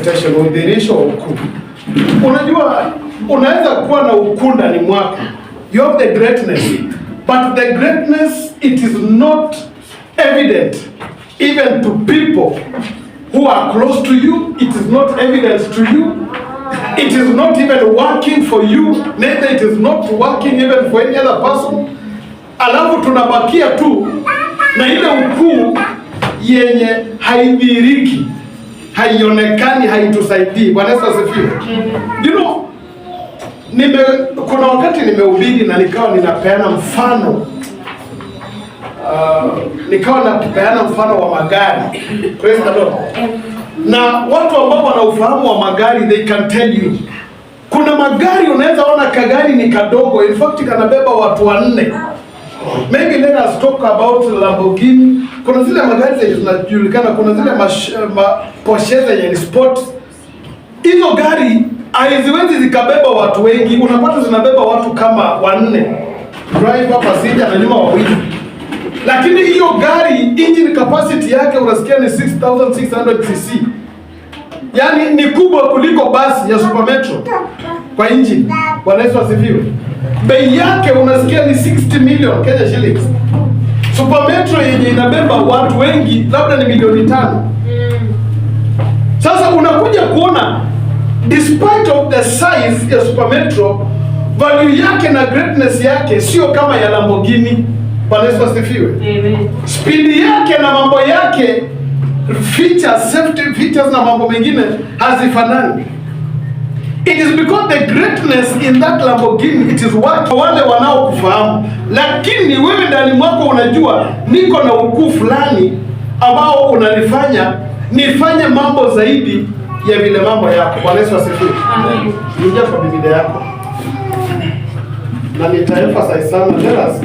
manifestation, udhihirisho wa ukuu. Unajua, unaweza kuwa na ukuu ndani mwako. You have the greatness, but the greatness, it is not evident even to people who are close to you. It is not evident to you. It is not even working for you. Neither it is not working even for any other person. Alafu tunabakia tu na ile ukuu yenye haidhiriki, haionekani, haitusaidii. Bwana Yesu asifiwe. You know, kuna wakati nimehubiri na nikawa ninapeana mfano wa magari. Praise the Lord. Na watu ambao wana ufahamu wa magari, they can tell you, kuna magari unaweza ona kagari ni kadogo, in fact kanabeba watu 4. Maybe let us talk about Lamborghini. Kuna zile magari zenye zinajulikana, kuna zile Porsche zenye ni sport. Hizo gari haiziwezi zikabeba watu wengi, unapata zinabeba watu kama 4. Driver, passenger na nyuma 2. Lakini hiyo gari engine capacity yake unasikia ni 6600 cc. Yaani ni kubwa kuliko basi ya Super Metro kwa engine. Bwana Yesu asifiwe. Bei yake unasikia ni 60 million Kenya shillings. Super Metro yenye inabeba watu wengi labda ni milioni 5. Sasa unakuja kuona despite of the size ya Super Metro, value yake na greatness yake sio kama ya Lamborghini. Bwana Yesu asifiwe. Amen. Speed yake na mambo yake, features, safety features na mambo mengine hazifanani. It is because the greatness in that Lamborghini, it is what wale wanaokufahamu. Lakini wewe ndani mwako unajua niko na ukuu fulani ambao unanifanya nifanye mambo zaidi ya vile mambo yako. Bwana Yesu asifiwe. Amen. Ingia kwa Biblia yako. Na nitaemphasize sana, let us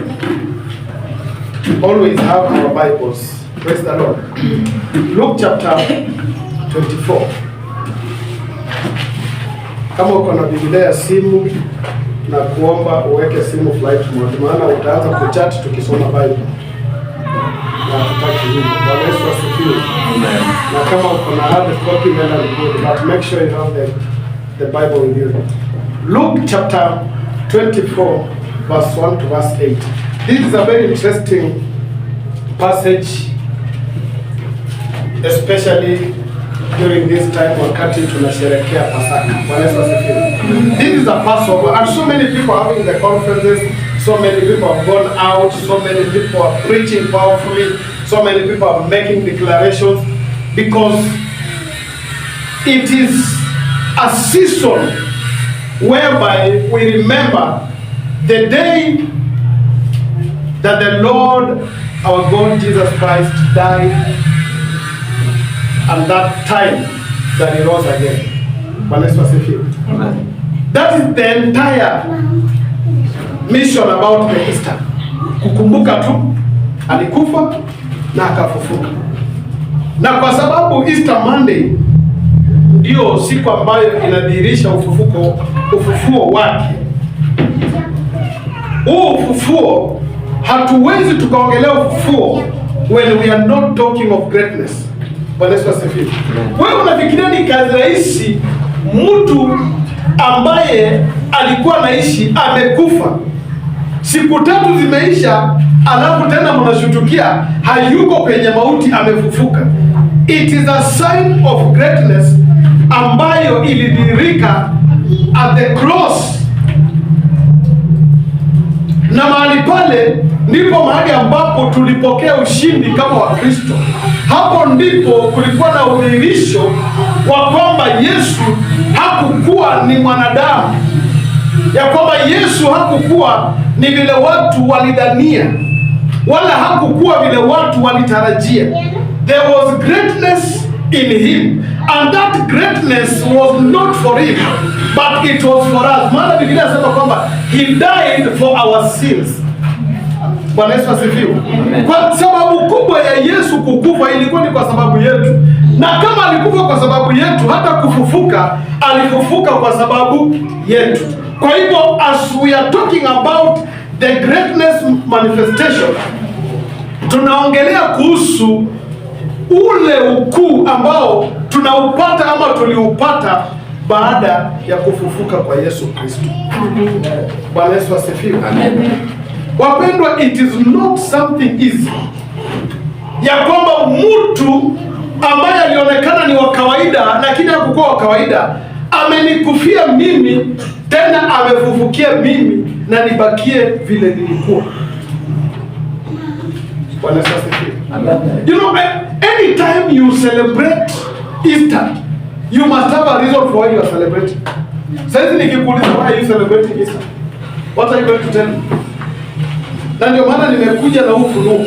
always have our Bibles. Praise the Lord. Luke chapter 24. Kama uko na Biblia ya simu na kuomba uweke simu flight mode, maana utaanza kuchat tukisoma Bible. Na tutaki hivyo. Bwana Yesu asifiwe. Na kama uko na hard copy nenda good, but make sure you have the Bible with you. Luke chapter 24 verse 1 to verse 8. This is a very interesting passage, especially during this time wakati tunasherehekea Pasaka. Bwana Yesu asifiwe. This is a Passover, and so many people are having the conferences, so many people have gone out, so many people are preaching powerfully, so many people are making declarations, because it is a season whereby we remember the day that the Lord, our God Jesus Christ, died, and that time that He rose again. Bwana Yesu asifiwe. That is the entire mission about the Easter. Kukumbuka tu alikufa na akafufuka. Na kwa sababu Easter Monday ndio siku ambayo inadhihirisha ufufuo wake. Huu ufufuo hatuwezi tukaongelea ufufuo when we are not talking of greatness. Bwana Yesu asifiwe. Wewe unafikiria ni kazi rahisi mtu ambaye alikuwa anaishi amekufa, siku 3 zimeisha, alafu tena mnashutukia hayuko kwenye mauti, amefufuka? It is a sign of greatness ambayo ilidhihirika at the cross. Na mahali pale ndipo mahali ambapo tulipokea ushindi kama Wakristo. Hapo ndipo kulikuwa na udhihirisho wa kwamba Yesu hakukuwa ni mwanadamu, ya kwamba Yesu hakukuwa ni vile watu walidhania, wala hakukuwa vile watu walitarajia. There was greatness in him, and that greatness was not for him, but it was for us. Maana Biblia inasema kwamba he died for our sins. Bwana Yesu asifiwe. Kwa sababu kubwa ya Yesu kukufa ilikuwa ni kwa sababu yetu. Na kama alikufa kwa sababu yetu, hata kufufuka alifufuka kwa sababu yetu. Kwa hivyo as we are talking about the greatness manifestation, tunaongelea kuhusu ule ukuu ambao tunaupata ama tuliupata baada ya kufufuka kwa Yesu Kristo. Bwana Yesu asifiwe. Wapendwa, it is not something easy ya kwamba mtu ambaye alionekana ni wa kawaida lakini hakukuwa wa kawaida amenikufia mimi, tena amefufukia mimi na nibakie vile nilikuwa. Bwana Yesu asifiwe. You know, anytime you celebrate Easter, you must have a reason for why you are celebrating. Sasa nikikuuliza why are you celebrating Easter, what are you going to tell me? Na ndio maana nimekuja na ufunuo.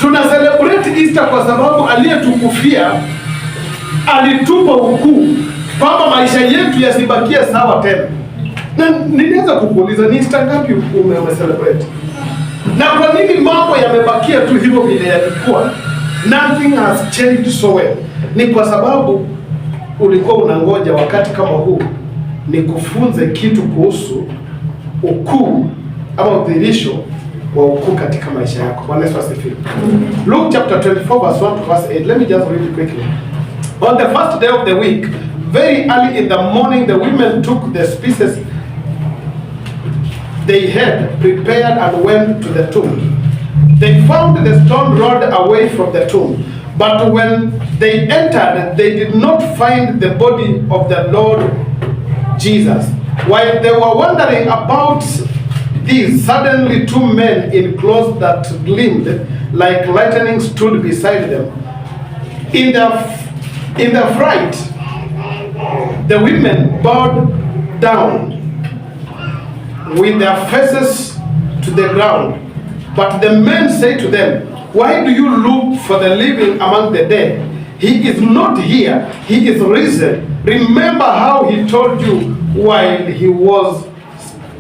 Tuna celebrate Easter kwa sababu aliyetukufia alitupa ukuu kwamba maisha yetu yasibakie sawa tena. Na niliweza kukuuliza ni Easter ngapi umecelebrate? Na kwa nini mambo yamebakia tu hivyo vile yalikuwa? Nothing has changed so well. Ni kwa sababu ulikuwa unangoja wakati kama huu ni kufunze kitu kuhusu ukuu ama udhihirisho wa ukuu katika maisha yako. Bwana Yesu asifiwe. Luke chapter 24 verse 1 to verse 8. Let me just read it quickly. On the first day of the week, very early in the morning, the women took the spices they had prepared and went to the tomb. They found the stone rolled away from the tomb. But when they entered, they did not find the body of the Lord Jesus. While they were wondering about this, suddenly two men in clothes that gleamed like lightning stood beside them. In their fright, the women bowed down with their faces to the ground. But the men say to them, "Why do you look for the living among the dead? He is not here, he is risen. Remember how he told you while he was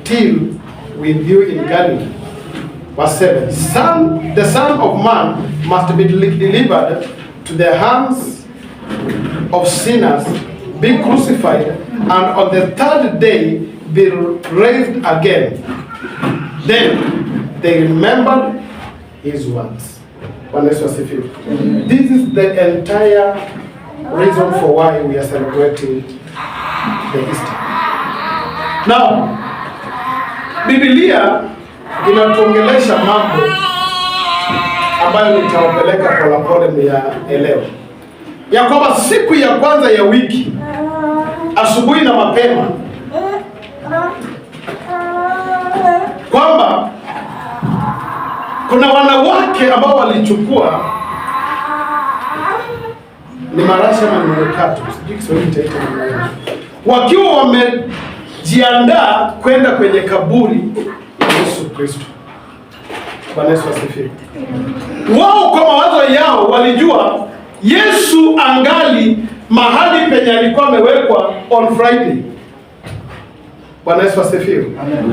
still with you in Galilee." Verse 7. The Son of Man must be delivered to the hands of sinners, be crucified, and on the third day be raised again. Then they remembered his words. This is the entire reason for why we are celebrating the Easter. Now, Biblia inatuongelesha mambo ambayo nitawapeleka polepole myaelewa. Ya kwamba siku ya kwanza ya wiki, asubuhi na mapema, kwamba kuna wanawake ambao walichukua ni marashi ama manukato, sijui Kiswahili itaita nini, wakiwa wamejiandaa kwenda kwenye kaburi la Yesu Kristo. Bwana Yesu asifiwe. Wao kwa mawazo yao walijua Yesu angali mahali penye alikuwa amewekwa on Friday. Bwana Yesu asifiwe.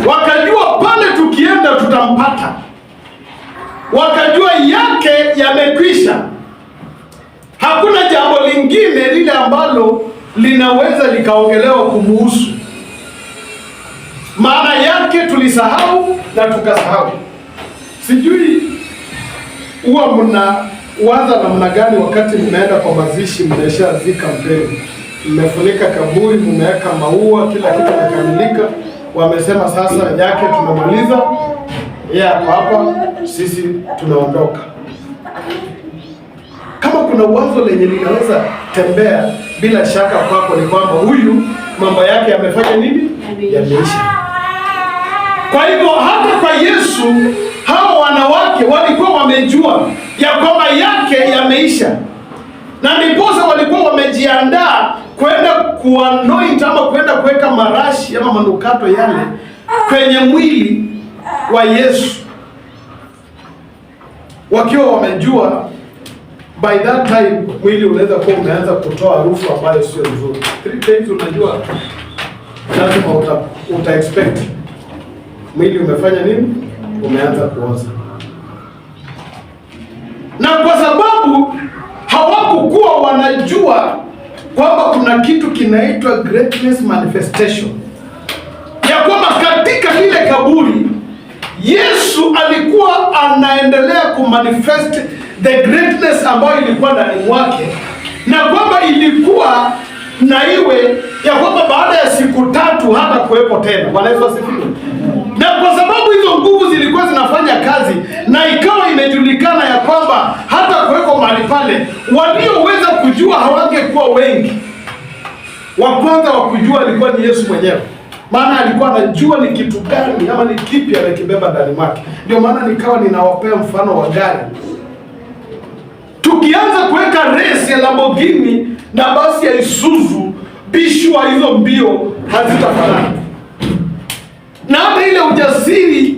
Wakajua pale tukienda tutampata. Wakajua yake yamekwisha. Hakuna jambo lingine lile ambalo linaweza likaongelewa kumuhusu. Maana yake tulisahau na tukasahau. Sijui huwa mnawaza namna gani wakati mnaenda kwa mazishi, mmeshazika mpendwa, mmefunika kaburi, mmeweka maua, kila kitu kimekamilika, wamesema sasa yake tumemaliza, kwa hapa sisi tunaondoka. Kama kuna wazo lenye linaweza tembea bila shaka kwako ni kwamba huyu mambo yake yamefanya nini? Yameisha. Kwa hivyo hata kwa Yesu hao wanawake walikuwa wamejua ya kwamba yake yameisha, na ndiposa walikuwa wamejiandaa kwenda kuanoint ama kwenda kuweka marashi ama manukato yale kwenye mwili wa Yesu, wakiwa wamejua by that time mwili unaweza kuwa umeanza kutoa harufu ambayo sio nzuri. 3 days unajua lazima uta expect mwili umefanya nini? Umeanza kuoza. Na kwa sababu hawakukuwa wanajua kwamba kuna kitu kinaitwa greatness manifestation, ya kwamba katika lile kaburi Yesu alikuwa anaendelea kumanifest the greatness ambayo ilikuwa ndani mwake, na kwamba ilikuwa na iwe ya kwamba baada ya siku 3 hata kuwepo tena. Bwana Yesu asifiwe. Na kwa sababu hizo nguvu zilikuwa zinafanya kazi, na ikawa imejulikana ya kwamba hata kuweko mahali pale, walioweza kujua hawangekuwa wengi. Wa kwanza wa kujua alikuwa ni Yesu mwenyewe, maana alikuwa anajua ni kitu gani ama ni kipi anakibeba ndani mwake. Ndio maana nikawa ninawapea mfano wa gari. Tukianza kuweka race ya Lamborghini na basi ya Isuzu, bishwa hizo mbio hazitafanana. Na hata ile ujasiri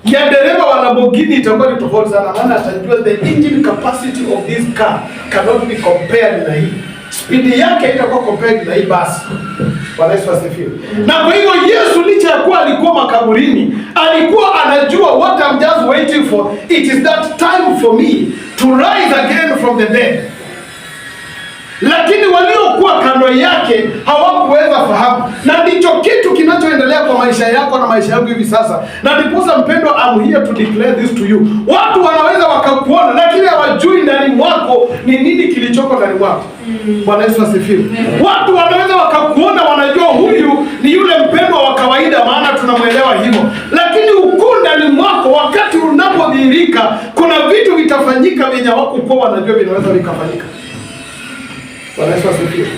ya dereva wa Lamborghini itakuwa ni tofauti sana, maana atajua the engine capacity of this car cannot be compared na hii. Speed yake itakuwa compared na hii basi. Bwana Yesu asifiwe. Na kwa hivyo Yesu, licha ya kuwa alikuwa makaburini, alikuwa anajua what I'm just waiting for. It is that time for me to rise again from the dead. Lakini waliokuwa kando yake hawakuweza fahamu, na ndicho kitu kinachoendelea kwa maisha yako na maisha yangu hivi sasa. Na ndiposa mpendwa, I'm here to declare this to you. Watu wanaweza wakakuona, lakini hawajui ndani mwako ni nini kilichoko ndani mwako. Bwana Yesu asifiwe. Watu wanaweza wakakuona, wanajua huyu ni yule mpendwa wa kawaida, maana tunamwelewa hivyo, lakini ukuu ndani mwako, wakati unapodhihirika, kuna vitu vitafanyika vyenye hawakuwa wanajua vinaweza vikafanyika. Bwana Yesu asifiwe.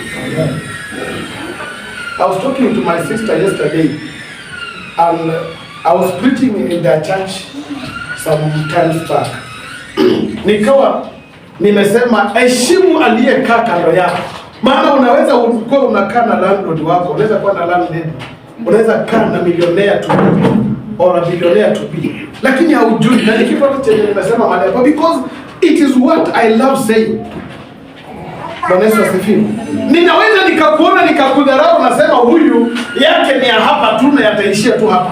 I was talking to my sister yesterday, and I was preaching in their church some times back. Nikawa nimesema heshimu aliyekaa kando yako, maana unaweza kuwa unakaa na landlord wako, unaweza kuwa na landlady, unaweza kaa na millionaire to be or a billionaire to be, lakini haujui. Na nikipata chenye nimesema mahali hapo, because it is what I love saying. Bwana Yesu asifiwe. Ninaweza nikakuona nikakudharau, nasema huyu yake ni ya hapa tu na yataishia tu hapa.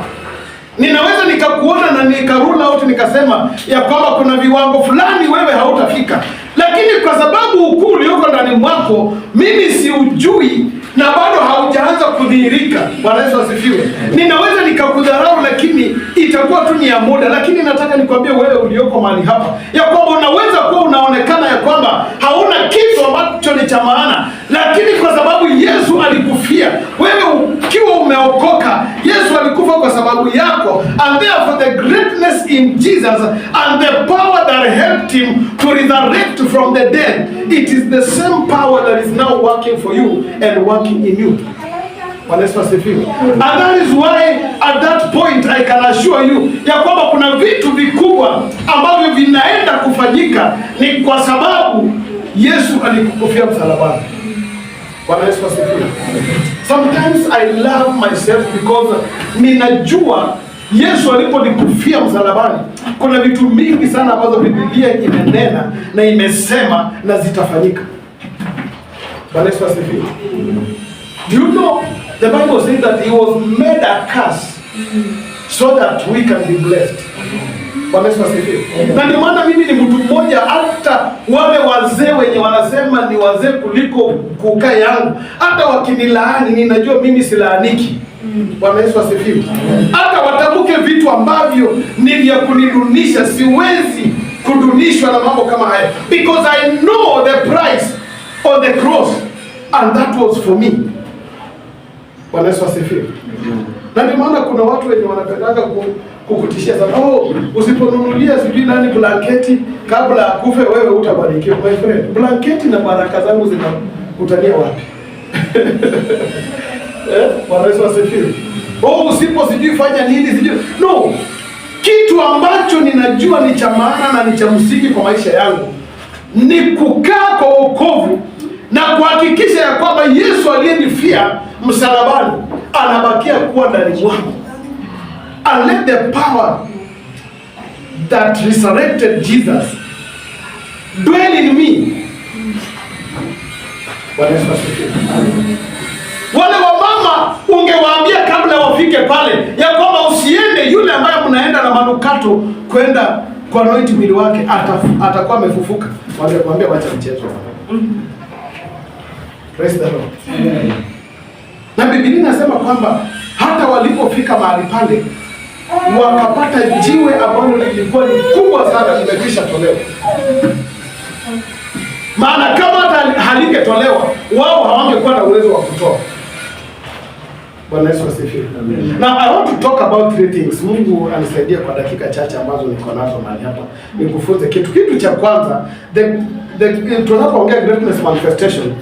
Ninaweza nikakuona na nikarula out nikasema ya kwamba kuna viwango fulani wewe hautafika, lakini kwa sababu ukuu ulioko ndani mwako mimi siujui na bado haujaanza kudhihirika. Bwana Yesu asifiwe. Ninaweza nikakudharau, lakini itakuwa tu ni ya muda. Lakini nataka nikwambie wewe ulioko mahali hapa ya kwamba unaweza kuwa unaonekana ya kwamba hauna kitu ambacho ni cha maana, lakini kwa sababu Yesu alikufia wewe, ukiwa umeokoka, Yesu alikufa kwa sababu yako, and therefore the greatness in Jesus and the power that helped him to resurrect from the dead, it is the same power that is now working for you and working in you. Bwana Yesu asifiwe. And that is why at that point I can assure you ya kwamba kuna vitu vikubwa ambavyo vinaenda kufanyika, ni kwa sababu Yesu alikufia msalabani. Bwana Yesu asifiwe. Sometimes I love myself because ninajua Yesu aliponikufia msalabani, kuna vitu mingi sana ambazo Biblia imenena na imesema na zitafanyika. Bwana Yesu asifiwe. Do you know the Bible says that he was made a curse so that we can be blessed. Bwana Yesu asifiwe. Na ndio maana mimi ni mtu mmoja, hata wale wazee wenye wanasema ni wazee kuliko kukaa yangu, hata wakinilaani ninajua mimi silaaniki. Bwana Yesu asifiwe. Hata watamuke vitu ambavyo ni vya kunidunisha, siwezi kudunishwa na mambo kama haya, because I know the price on the cross and that was for me. Bwana Yesu asifiwe. Na ndio maana kuna watu wenye wanapendanga kukutishia sana, oh, usiponunulia sijui nani blanketi kabla akufe wewe utabarikiwa. My friend, blanketi na baraka zangu zinakutania wapi? Bwana Yesu asifiwe. Oh, usipo sijui fanya nini sijui. No. Kitu ambacho ninajua ni cha maana na ni cha msingi kwa maisha yangu ni kukaa kwa wokovu na kuhakikisha ya kwamba Yesu aliyenifia msalabani anabakia kuwa ndani mwangu. And let the power that resurrected Jesus dwell in me. Bwana Yesu asifiwe. Wale wamama ungewaambia kabla wafike pale ya kwamba usiende, yule ambaye mnaenda na manukato kwenda kwa anointi mwili wake atakuwa amefufuka. Wangekuambia wacha mchezo. Praise the Lord. Amen. Na Biblia inasema kwamba hata walipofika mahali pale wakapata jiwe ambalo lilikuwa ni kubwa sana limekwisha tolewa. Maana kama hata halingetolewa, wao hawangekuwa na uwezo wa kutoa. Bwana Yesu asifiwe. Now I want to talk about three things. Mungu anisaidie kwa dakika chache ambazo niko nazo mahali hapa. Nikufunze kitu cha kwanza, tunapoongea greatness manifestation,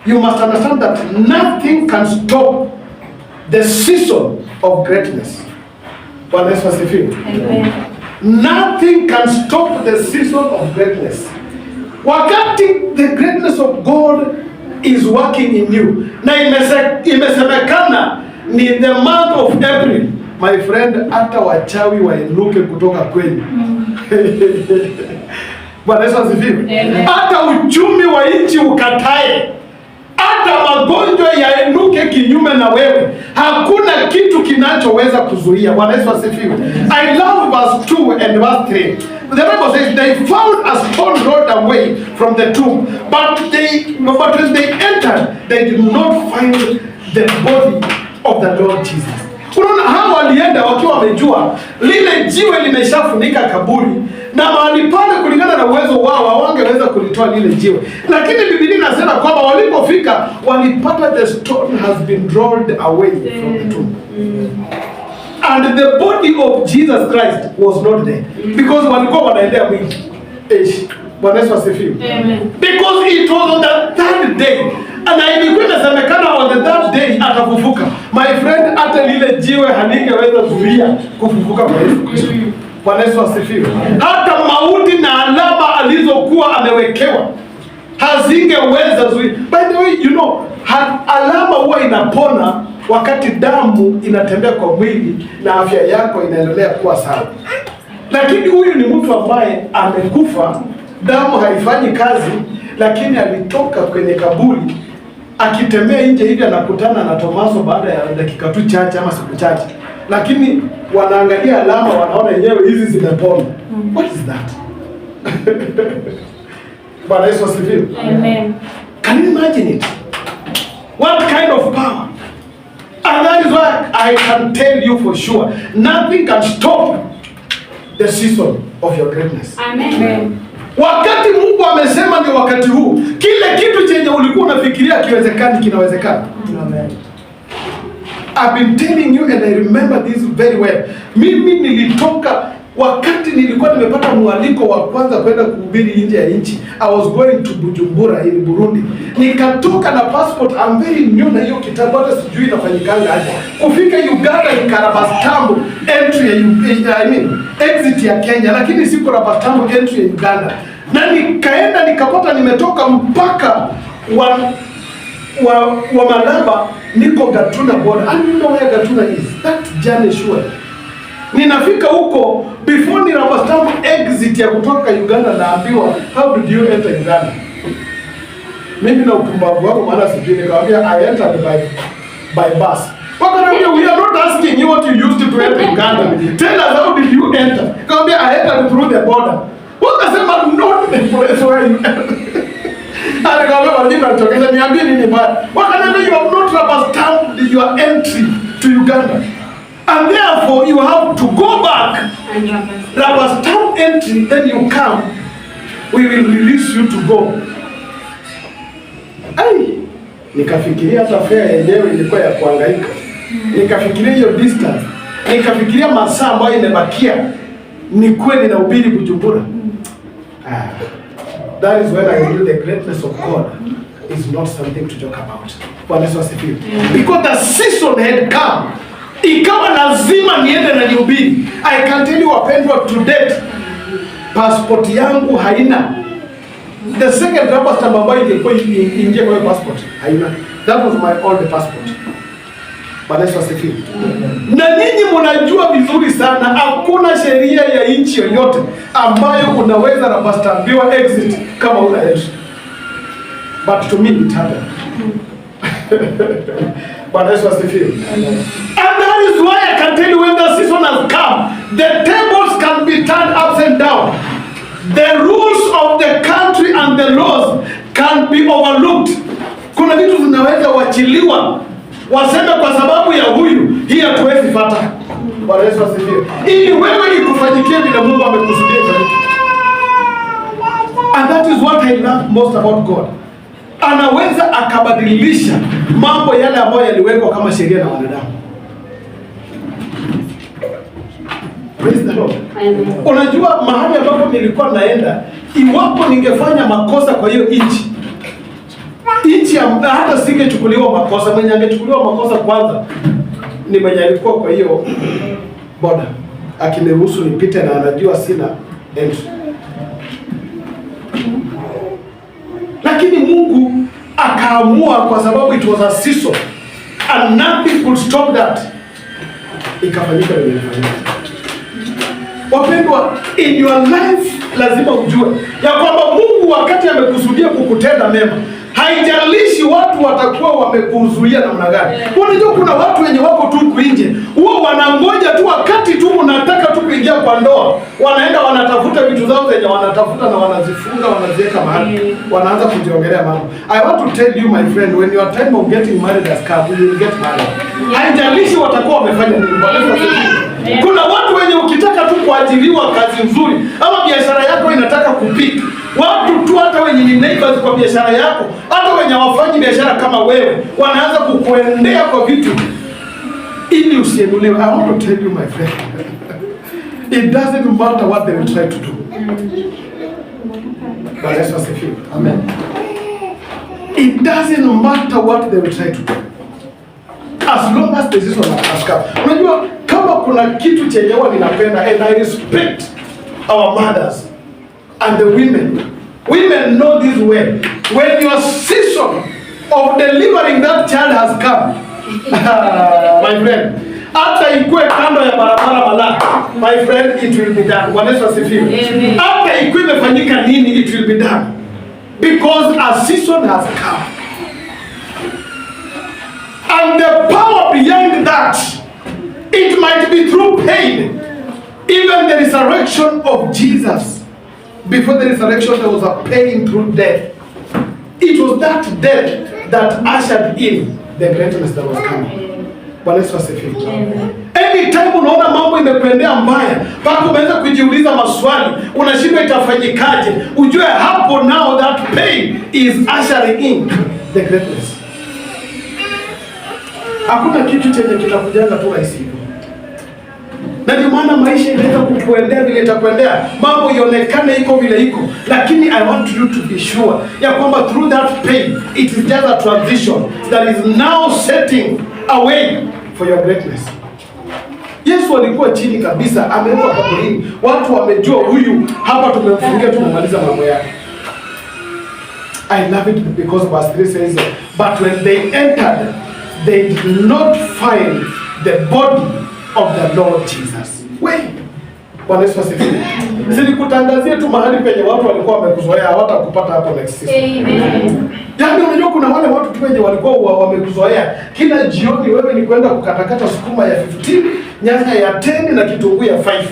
you must understand that nothing can stop the season of greatness. Bwana Yesu asifiwe. Nothing can stop the season of greatness. Wakati the greatness of God is working in you, na imesemekana ni the month of April, my friend, hata wachawi wainuke kutoka kwenu. Bwana Yesu asifiwe. Hata uchumi wa nchi ukatae, hata magonjwa yainuke kinyume na wewe, hakuna kitu kinachoweza kuzuia. Bwana Yesu asifiwe. I love verse 2 and verse 3. The Bible says they found a stone rolled away from the tomb, but when they entered, they did not find the body of the Lord Jesus. Unaona, hao walienda wakiwa wamejua lile jiwe limeshafunika kaburi, na mahali pale kulingana na uwezo wao hawangeweza kulitoa lile jiwe. Lakini Biblia inasema kwamba walipofika walipata the stone has been rolled away from the tomb. And the body of Jesus Christ was not there. Because walikuwa wanaendea mwili. Bwana Yesu asifiwe. Because it was on the third day. Na ilikuwa inasemekana on the third day atafufuka. My friend, hata lile jiwe halingeweza zuia kufufuka kwa Yesu Kristo. Bwana Yesu asifiwe. Hata mauti na alama alizokuwa amewekewa hazingeweza zuia. By the way, you know, alama huwa inapona wakati damu inatembea kwa mwili na afya yako inaendelea kuwa sawa. Lakini huyu ni mtu ambaye amekufa, damu haifanyi kazi, lakini alitoka kwenye kaburi akitembea nje hivi, anakutana na Tomaso baada ya dakika tu chache ama siku chache, lakini wanaangalia alama, wanaona yenyewe hizi zimepona. What is that? Bwana Yesu asifiwe. Amen. Can you imagine it? What kind of power? And that is why I can tell you for sure, nothing can stop the season of your greatness. Amen. Wakati Mungu amesema ni wakati huu, kile kitu chenye ulikuwa unafikiria kiwezekani kinawezekana. Amen. I've been telling you and I remember this very well. Mimi nilitoka wakati nilikuwa nimepata mwaliko wa kwanza kwenda kuhubiri nje ya nchi. I was going to Bujumbura in Burundi. Nikatoka na passport, I'm very new na hiyo kitabu, hata sijui inafanyikanga aje. Kufika Uganda ni Karabastambo entry exit ya Kenya, lakini si Karabastambo entry ya Uganda. Na nikaenda nikapata nimetoka mpaka wa Malaba, niko Gatuna border. And you know where Gatuna is? That journey sure. Ninafika huko before ni Karabastambo exit ya kutoka Uganda, naambiwa how did you enter Uganda? Mimi na upumbavu wangu maana sijui, nikamwambia I entered by bus. Wakaniambia we are not asking you what you used to enter Uganda. Tell us how did you enter? Nikamwambia I entered through the border. Wakasema not the place where you entered. Nikamwambia walimu alitokeza niambie nini baya. Wakaniambia you have not Karabastambo your entry to Uganda. And therefore you have to go back, Karabastambo entry, then you come, we will release you to go. Ai, nikafikiria hata fare yenyewe ilikuwa ya kuhangaika. Nikafikiria hiyo distance. Nikafikiria masaa ambayo imebakia ni kweli na ubiri Bujumbura. That is when I knew the greatness of God is not something to joke about. Bwana Yesu asifiwe. Because the season had come. Ikawa lazima niende na nihubiri. I can tell you wapendwa, to date passport yangu haina. The second Karabastambo ambayo ilikuwa inje kwa passport haina. That was my old passport. Bwana Yesu asifiwe. Na nyinyi mnajua vizuri sana hakuna sheria ya nchi yoyote ambayo unaweza Karabastambiwa exit kama una entry. But to me it happened. Bwana Yesu asifiwe. And that is why I can tell you when the season has come, the tables can be turned upside down. The rules of the country and the laws can be overlooked. Kuna vitu zinaweza wachiliwa, waseme kwa sababu ya huyu hii hatuwezi fuata. Bwana Yesu asifiwe. Ili wewe ikufanyikie vile Mungu amekusudia. And that is what I love most about God. Anaweza akabadilisha mambo yale ambayo yaliwekwa kama sheria na wanadamu. Praise the Lord. Unajua mahali ambapo nilikuwa naenda, iwapo ningefanya makosa kwa hiyo nchi hata singechukuliwa makosa. Mwenye angechukuliwa makosa kwanza ni mwenye alikuwa kwa hiyo boda akiniruhusu nipite na anajua sina entry. Lakini Mungu akaamua, kwa sababu it was a season and nothing could stop that, ikafanyika vile ilifanyika. Wapendwa, in your life lazima ujue ya kwamba Mungu wakati amekusudia kukutenda mema, haijalishi watu watakuwa wamekuzuia namna gani. Unajua kuna watu wenye wako tu nje, huwa wanangoja tu wakati tu unataka tu kuingia kwa ndoa, wanaenda wanatafuta vitu zao zenye wanatafuta na wanazifunga, wanaziweka mahali, wanaanza kujiongelea mambo. I want to tell you my friend, when your time of getting married has come, you will get married. Haijalishi watakuwa wamefanya nini. Kuna watu wenye ukitaka tu kuajiriwa kazi nzuri ama biashara yako inataka kupika, watu tu hata wenye ni neighbors kwa biashara yako, hata wenye wafanyi biashara kama wewe, wanaanza kukuendea kwa vitu ili usienuliwe. I want to tell you my friend, it doesn't matter what they will try to do. But let's just say amen. It doesn't matter what they will try to do, as long as this is on a scale. Unajua kama kuna kitu chenye huwa ninapenda, and I respect our mothers and the women. Women know this well. When your season of delivering that child has come, my friend, hata ikue kando ya barabara malaki, my friend, it will be done. Wanesa sifiwe. Hata ikue imefanyika nini, it will be done. Because a season has come. And the power behind that, it might be through pain. Even the resurrection of Jesus, before the resurrection there was a pain through death. It was that death that ushered in the greatness that was coming. Anytime unaona mambo imekuendea mbaya, mpaka umeanza kujiuliza maswali, unashindwa itafanyikaje, ujue hapo now that pain is ushering in the greatness. Hakuna kitu chenye kinakujanga tu rahisi. Na ndio maana maisha inaweza kukuendea vile itakuendea, mambo ionekane iko vile iko, lakini I want you to be sure ya kwamba through that pain it is just a transition that is now setting a way for your greatness. Yesu alikuwa chini kabisa, amewekwa kaburini, watu wamejua huyu hapa tumemfungia, tumemaliza mambo yake. I love it because verse 3 says, but when they entered, they did not find the body of the Lord Jesus. Wait. Bwana Yesu asifiwe. Silikutangazia tu mahali penye watu walikuwa wamekuzoea, hawatakupata hapo next season. Amen. Yaani unajua kuna wale watu tu wenye walikuwa wamekuzoea, kila jioni wewe ni kwenda kukatakata sukuma ya 15, nyanya ya 10 na kitunguu ya 5.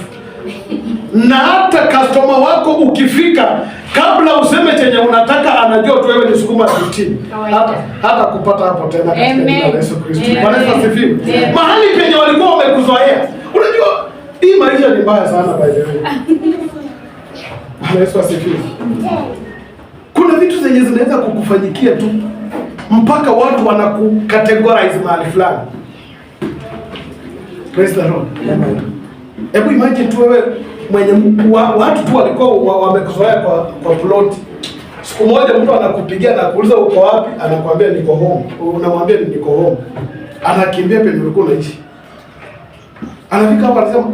Na hata customer wako ukifika, kabla useme chenye unataka, anajua tu wewe ni sukuma ya 15. Hata kupata hapo tena katika jina la Yesu Kristo. Bwana Yesu asifiwe. Mahali penye walikuwa wamekuzoea. Unajua hii maisha ni mbaya sana by the way. Bwana Yesu asifiwe. Kuna vitu zenye zinaweza kukufanyikia tu mpaka watu wanakucategorize mahali fulani. Praise the Lord. Amen. Hebu imagine tu wewe mwenye watu tu walikuwa wamekuzoea kwa plot. Siku moja mtu anakupigia na kuuliza uko wapi, anakuambia niko home. Unamwambia niko home. Anakimbia penye ulikuwa unaishi. Anafika hapa anasema,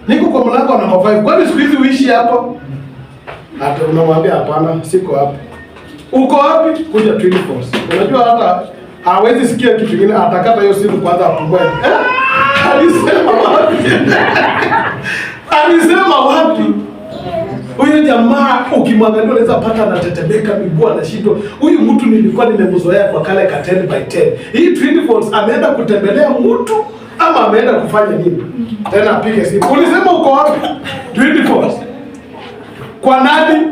niko kwa mlango namba 5. Kwani siku hizi uishi hapo? Hata unamwambia hapana, siko hapo. Uko wapi? Kuja 24. Unajua hata hawezi sikia kitu kingine, atakata hiyo simu kwanza apumue. Alisema wapi? Alisema wapi? Huyu jamaa ukimwangalia unaweza pata anatetemeka miguu, anashindwa. Huyu mtu nilikuwa nimemzoea kwa kale ka 10 by 10. Hii 24 ameenda kutembelea mtu ama ameenda kufanya nini? Tena apige simu. Ulisema uko wapi? 24. Kwa nani?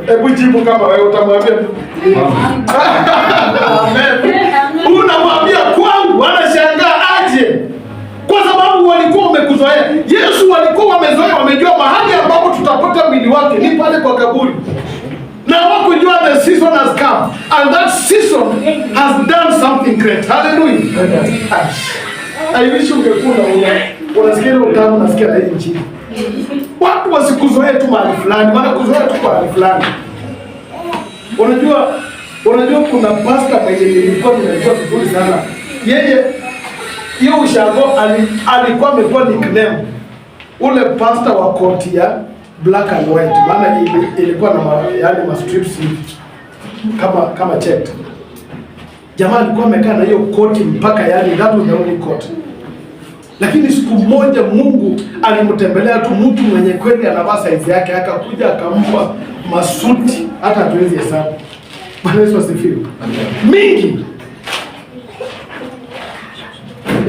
Hebu jibu kama wewe utamwambia. Amen. Unamwambia kwangu, anashangaa aje? Kwa sababu walikuwa wamekuzoea. Yesu walikuwa wamezoea, wamejua mahali ambapo tutapata mwili wake ni pale kwa kaburi. Na hawakujua the season has come, and that season has done something great. Hallelujah. I wish ungekuwa unasikia utamu, unasikia na hii nchi. Watu wasikuzoee tu mahali fulani, wanakuzoea tu mahali fulani. Unajua kuna pastor mwenye nilikuwa ninajua vizuri sana. Yeye hiyo ushago alikuwa amekuwa nickname ule pastor wa koti ya black and white, maana ilikuwa na yani ma strips kama checked. Jamaa alikuwa amekaa na hiyo koti mpaka yani that was the only coat. Lakini siku moja Mungu alimtembelea tu mtu mwenye kweli anavaa size yake, akakuja akampa masuti hata hatuwezi hesabu. Bwana Yesu asifiwe. Mingi.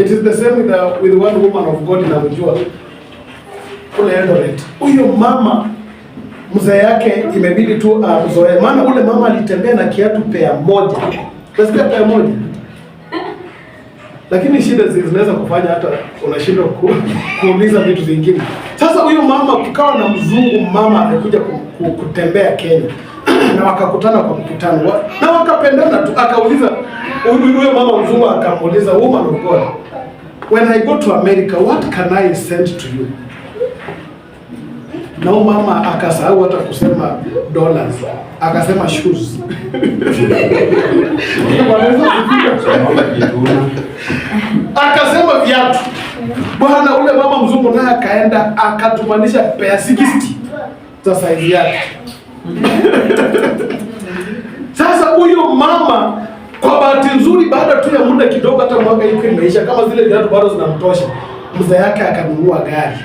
It is the same with one woman of God na mjua kule Eldoret. Huyo mama mzee yake imebidi tu mzoe, maana ule mama alitembea na kiatu pea moja. Unasikia pea moja? Lakini shida zinaweza kufanya hata unashindwa kuuliza vitu vingine. Sasa huyo mama kukawa na mzungu mama amekuja kutembea Kenya. Na wakakutana kwa mkutano na wakapendana tu. Akauliza huyo mama mzungu akamuuliza, woman of God, when I go to America, what can I send to you? Na mama akasahau hata kusema dollars, akasema shoes. Akasema viatu. Bwana, ule mama mzungu naye akaenda akatumanisha pea 60 za size yake. Sasa huyo mama kwa bahati nzuri, baada tu ya muda kidogo, hata mwaka yuko imeisha, kama zile viatu bado zinamtosha, mzee yake akanunua gari.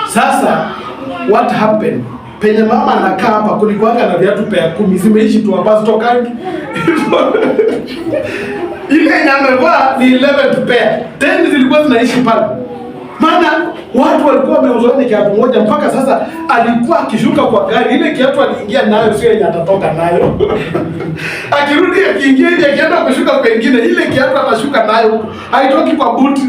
Sasa what happened? Penye mama anakaa hapa kulikuwa na viatu pea 10 zimeishi tu ambazo tokangi. Ile nyamevaa ni 11 pair. 10 zilikuwa zinaishi pale. Maana watu walikuwa wameuzoea kiatu moja, mpaka sasa alikuwa akishuka kwa gari, ile kiatu aliingia nayo sio yenye atatoka nayo. Akirudi akiingia nje akienda kushuka pengine, ile kiatu atashuka nayo, haitoki kwa buti,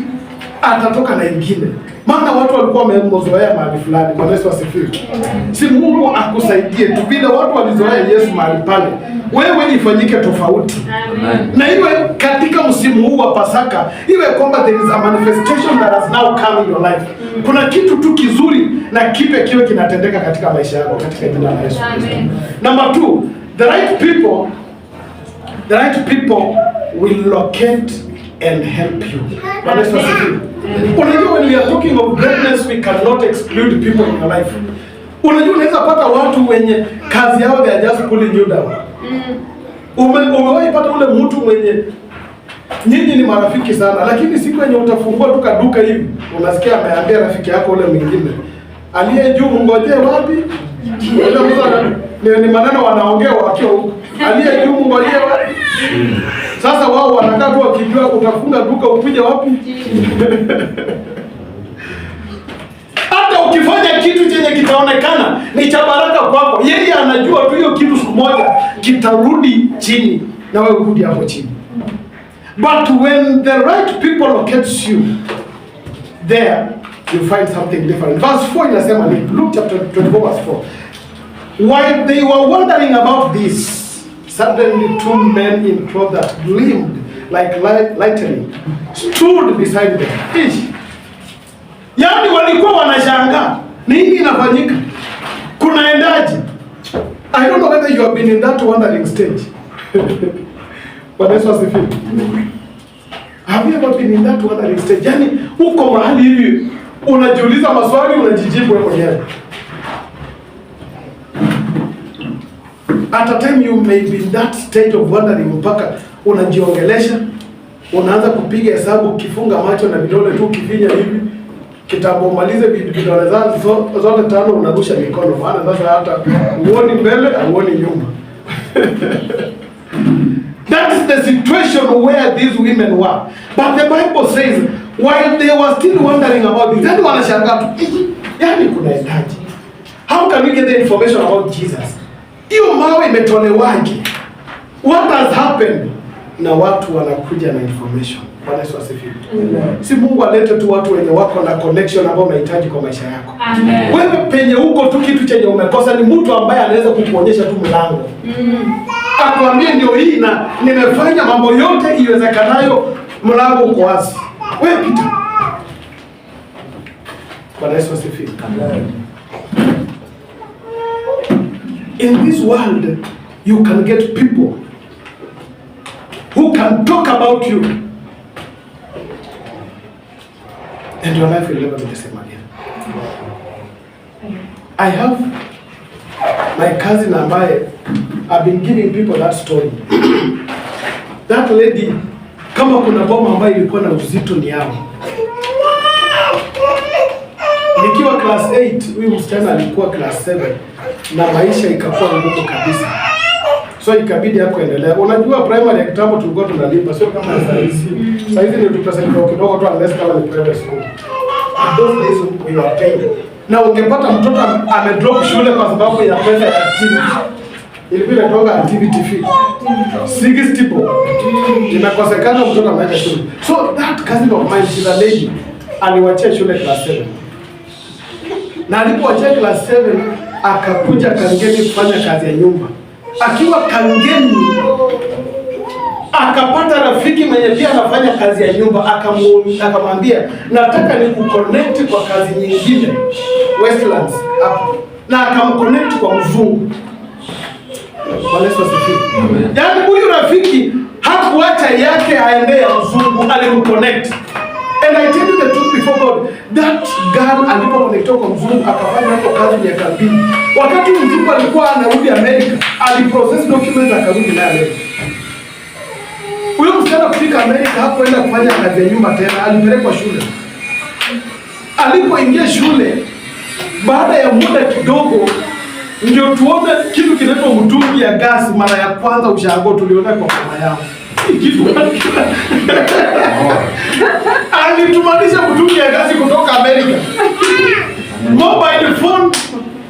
atatoka na ingine. Maana watu walikuwa wamezoea mahali fulani. Bwana Yesu asifiwe. Si Mungu akusaidie tu vile watu walizoea Yesu mahali pale, wewe ifanyike tofauti. Amen. Na iwe katika msimu huu wa Pasaka, iwe kwamba there is a manifestation that has now come in your life. Kuna kitu tu kizuri na kipe kiwe kinatendeka katika maisha yako katika jina la Yesu. Amen. Number 2, the right people will locate and help you. Bwana Yesu asifiwe. Unajua, when we are talking of greatness, we cannot exclude people in your life. Unajua, unaweza pata watu wenye kazi yao they are just pulling you down. Umewahi pata ule mtu mwenye nyinyi ni marafiki sana, lakini siku yenye utafungua tu kaduka hivi, unasikia ameambia rafiki yako ule mwingine, aliye juu ngoje wapi? Ni maneno wanaongea wakiwa huko. Aliye juu ngoje wapi? Sasa wao wanakaa tu wakijua utafunga duka ukuje wapi? Hata ukifanya kitu chenye kitaonekana ni cha baraka kwako, yeye anajua tu hiyo kitu siku moja kitarudi chini na wewe urudi hapo chini. But when the right people locates you, there you find something different. Verse 4 inasema, Luke chapter 24 verse 4. While they were wondering about this, suddenly 2 men in clothes that gleamed like lightning stood beside them. Yaani walikuwa wanashangaa, nini inafanyika? Kunaendaje? I don't know whether you have been in that wondering stage. Bwana Yesu asifiwe. Have you ever been in that wondering stage? Yaani uko mahali hivi unajiuliza maswali, unajijibu wewe mwenyewe. At a time you may be in that state of wondering, mpaka unajiongelesha, unaanza kupiga hesabu, kifunga macho na vidole tu kifinya hivi, kitambo malize vidole zako zote 5 unarusha mikono, maana sasa hata uoni mbele, uoni nyuma. That is the situation where these women were. But the Bible says, while they were still wondering about this, then wanashangaa tu, yaani kunaendaje? How can we get the information about Jesus? Hiyo mawe imetolewaje? What has happened? na watu wanakuja na information. Bwana Yesu asifiwe. Si Mungu alete tu watu wenye wako na connection ambao unahitaji kwa maisha yako. Amen. Wewe penye huko tu kitu chenye umekosa ni mtu ambaye anaweza kukuonyesha tu mlango. Akwambie ndio hii na nimefanya mambo yote iwezekanayo, mlango uko wazi. Wewe pita. Bwana Yesu asifiwe. Amen. In this world you can get people who can talk about you and your life will never be the same again. I have my cousin ambaye I've been giving people that story. That lady, kama kuna boma ambayo ilikuwa na uzito ni yao. Nikiwa class 8, huyu msichana alikuwa class 7 na maisha ikakuwa ngumu kabisa. So ikabidi kuendelea. Unajua primary ya kitambo tulikuwa tunalipa, sio kama sasa hizi. Sasa hizi ndio pesa kidogo tu unless kama ni private school. Those days we were paying. Na ungepata mtoto amedrop shule kwa sababu ya pesa ya activity. Ilibidi toka activity fee. 60 bob. Inakosekana mtoto ameenda shule. So that cousin of mine, she's a lady, aliwachia shule class 7. Na alipoachia class 7 akakuja Kangeni kufanya kazi ya nyumba. Akiwa Kangeni akapata rafiki mwenye pia anafanya kazi ya nyumba, akamwambia nataka nikuconnect kwa kazi nyingine Westlands hapo, na akamconnect kwa mzungu. Bwana Yesu asifiwe. Yaani huyu rafiki hakuacha yake aende ya mzungu, alimconnect. And I tell you the truth before God, that girl alipoconnectiwa kwa mzungu akafanya hapo kazi miaka 2. Wakati mzungu alikuwa anarudi Amerika, aliprocess documents akarudi naye Amerika. Huyo msichana kufika Amerika hakuenda kufanya kazi ya nyumba tena, alipelekwa shule. Alipoingia shule, baada ya muda kidogo, ndio tuone kitu kinaitwa mtungi ya gas mara ya kwanza ushago tuliona kwa mama yao. Alitumanisha mtungi ya gasi kutoka Amerika. Mobile phone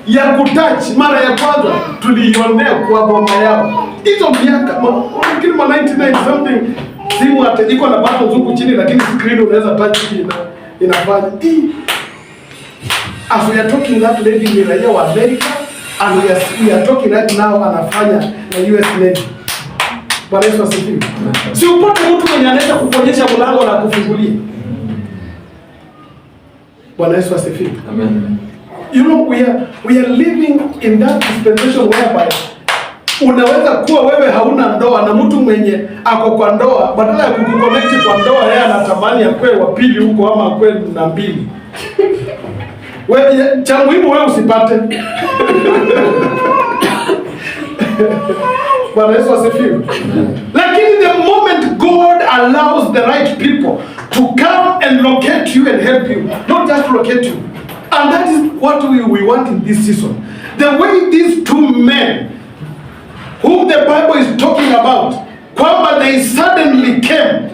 ya kutouch mara ya kwanza tulionea kwa mama yao. Hizo miaka lakini 99 something simu hata iko na button zuku chini lakini screen unaweza touch inafanya. As we are talking, that lady ni raia wa America and we are talking right now anafanya na US Navy. Bwana Yesu asifiwe. Si upate mtu mwenye anaweza kukuonyesha mlango na kufungulia. Bwana Yesu asifiwe. Amen. You know, we are living in that dispensation whereby unaweza kuwa wewe hauna ndoa na mtu mwenye ako kwa ndoa, badala ya kukuconnect kwa ndoa yeye anatamani akwe wa pili huko ama akwe na mbili. Wewe cha muhimu wewe usipate. Bwana Yesu asifiwe. Lakini the moment God allows the right people to come and locate you and help you, not just locate you. And that is what we want in this season. The way these two men, whom the Bible is talking about, kwamba they suddenly came,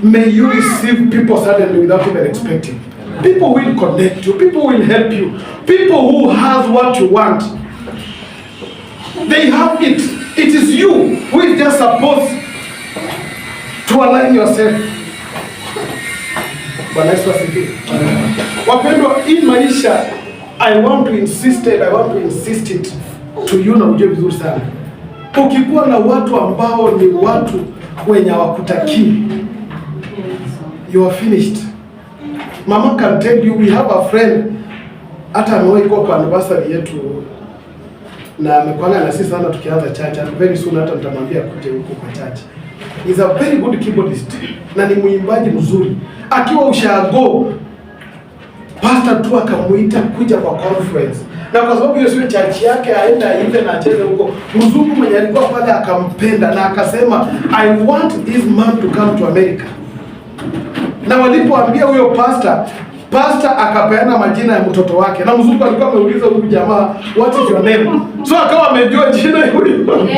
may you receive people suddenly without even expecting. People will connect you. People will help you. People who has what you want. They have it. It is you who is just supposed to align yourself. Bwana Yesu asifiwe. Wapendwa, in maisha, I want to insist it to you na ujue vizuri sana. Ukikuwa na watu ambao ni watu wenye hawakutakii, you are finished. Mama can tell you, we have a friend, hata amewahi kuwa kwa anniversary yetu na amekuanga na sisi sana tukianza church, and very soon hata nitamwambia kuje huko kwa church. He's a very good keyboardist na ni mwimbaji mzuri. Akiwa ushago, pastor tu akamuita kuja kwa conference. Na kwa sababu hiyo sio church yake, aenda ile na acheze huko. Mzungu mwenye alikuwa pale akampenda na akasema, I want this man to come to America. Na walipoambia huyo pastor akapeana majina ya mtoto wake. Na mzungu alikuwa ameuliza huyu jamaa, what is your name? So akawa amejua jina huyo.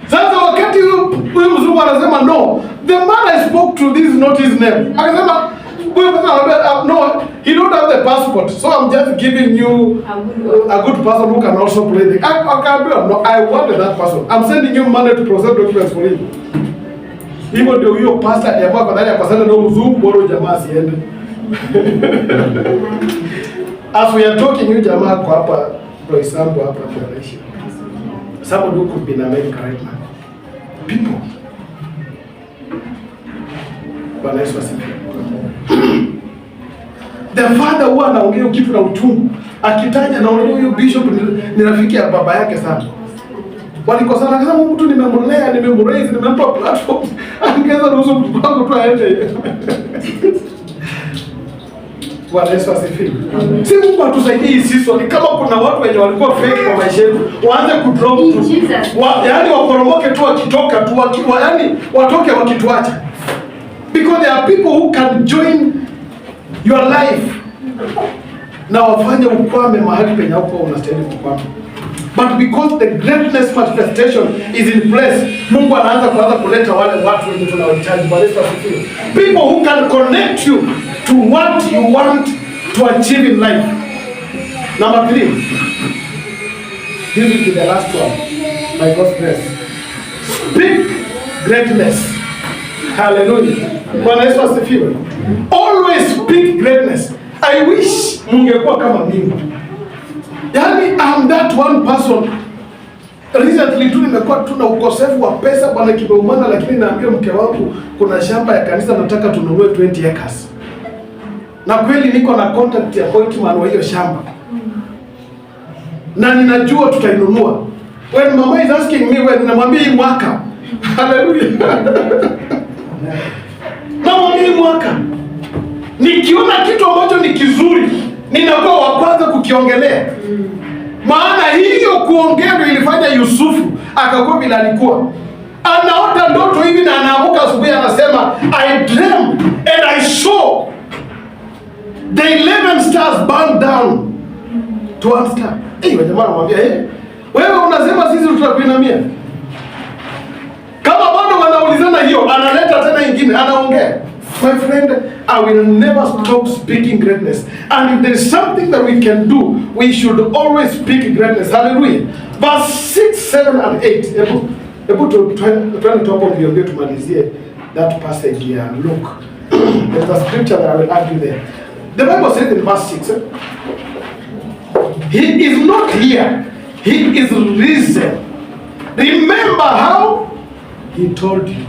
Sasa wakati huyu mzungu anasema no, the man I spoke to, this is not his name. Akasema No, he don't have the passport, so I'm just giving you a good person who can also play the. No, I wanted that person. I'm sending you money to process documents for him. Hivyo ndio huyo pastor jamaa kwa ndani akasema ndio mzungu bora jamaa siende. As we are talking, you jamaa kwa hapa ndio isambu hapa tunaishi. Somebody who could be in America right now. People. Bwana Yesu asifiwe. The father huwa anaongea kitu na uchungu. Akitaja na unajua huyo bishop ni rafiki ya baba yake sana. Walikosana akasema mtu nimemlea, nimemraise, nimempa platform. Angeza ruhusu mtu wangu tu aende. Bwana Yesu asifiwe. Si Mungu atusaidie sisi kama kuna watu wenye walikuwa fake kwa maisha yetu, waanze kudrop tu. Yaani waporomoke tu wakitoka tu yaani watoke wakituacha. Because there are people who can join your life na wafanye ukwame mahali penye hapo unastahili kukwama. But because the greatness manifestation is in place, Mungu anaanza kuleta wale watu wenye tunawahitaji. Bwana Yesu asifiwe. People who can connect you to what you want to achieve in life. Number 3. This will be the last one. By God's grace. Speak greatness. Hallelujah. Bwana Yesu asifiwe. Always speak greatness. I wish mungekuwa kama mimi. Yaani I'm that one person. Recently tu nimekuwa tuna ukosefu wa pesa bwana kimeumana, lakini naambia mke wangu kuna shamba ya kanisa nataka tununue 20 acres. Na kweli niko na contact ya appointment wa hiyo shamba. Na ninajua tutainunua. When mama is asking me when namwambia hii mwaka. Hallelujah. Namwambia hii mwaka. Nikiona kitu ambacho ni kizuri, ninakuwa wa kwanza kukiongelea. Maana hiyo kuongea ndio ilifanya Yusufu akakuwa bila alikuwa. Anaota ndoto hivi na anaamuka asubuhi anasema I dreamed and I saw the 11 stars burn down to one star. Jamaa anamwambia wewe unasema sisi tutakuinamia. Kama bado wanaulizana hiyo, analeta tena ingine, anaongea. My friend, I will never stop speaking greatness. And if there is something that we can do, we should always speak greatness. Hallelujah. Verse 6, 7 and 8. Hebu tuende hapo ndio tumalizie that passage here. Look. There's a scripture that I will add you there. The Bible says in verse 6, He is not here. He is risen. Remember how He told you.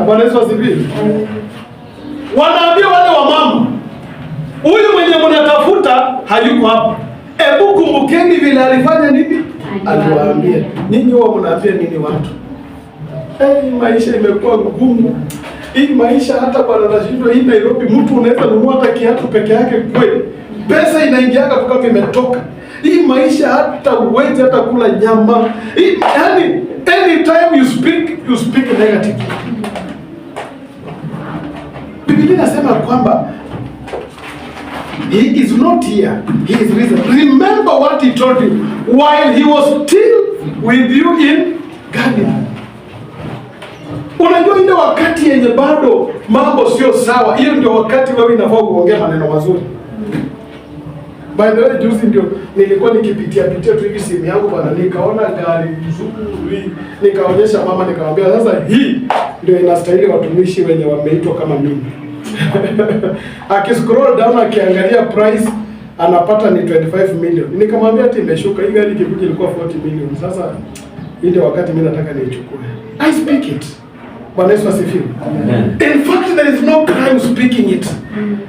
Bwana Yesu asifiwe. Wanaambia wale wa mama, huyu mwenye mnatafuta hayuko hapa. Hebu kumbukeni vile alifanya nini? Aliwaambia. Ninyi wao mnaambia nini watu? Maisha imekuwa ngumu. Hii maisha hata bwana nashindwa hii Nairobi mtu unaweza nunua hata kiatu peke yake kweli. Pesa inaingiaga kama imetoka. Hii maisha hata uwezi hata kula nyama. Yaani anytime you speak negative. Biblia inasema kwamba He is not here. He is risen. Remember what He told you while He was still with you in Galilee. Unajua ile wakati yenye bado mambo sio sawa, hiyo ndio wakati wewe unafaa kuongea maneno mazuri. By the way, juzi ndio nilikuwa nikipitia tu hivi simu yangu bwana, nikaona gari nzuri, nikaonyesha mama, nikamwambia sasa hii ndio inastahili watumishi wenye wameitwa kama mimi. Akiscroll down akiangalia price anapata ni 25 million. Nikamwambia ati imeshuka, hii gari ikikuja ilikuwa 40 million. Sasa hii ndio wakati mimi nataka niichukue. I speak it. Bwana Yesu asifiwe. In fact there is no crime speaking it.